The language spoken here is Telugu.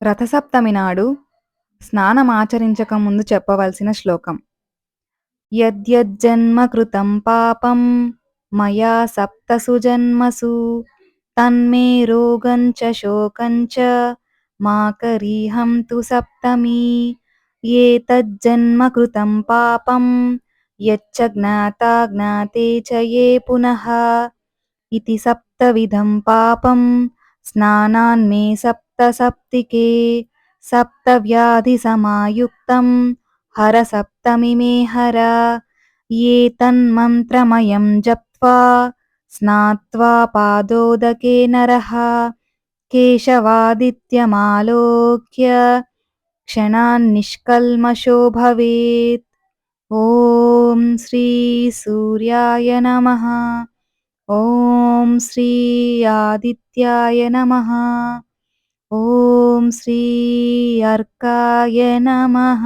రథసప్తమి నాడు స్నానమాచరించక ముందు చెప్పవలసిన శ్లోకం. యద్యజ్జన్మ కృతం పాపం మయా సప్తసు జన్మసు తన్మే రోగం చ శోకం చ మాకరీహం తు సప్తమి. ఏతజ్జన్మ కృతం పాపం యచ్చ జ్ఞాతా జ్ఞాతే చ యే పునః ఇతి సప్తవిధం పాపం స్నానాన్మే సప్త సప్తికే. సప్తవ్యాధి సమాయుక్తం హర సప్తమి మే హర. ఏతన్మంత్రమయం జప్త్వా స్నాత్వా పాదోదకే నరః కేశవాదిత్యమాలోక్య క్షణాన్నిష్కల్మషో భవేత్. ఓం శ్రీ సూర్యాయ నమః. ఓం శ్రీ ఆదిత్యాయ నమః. ఓం శ్రీ అర్కాయ నమః.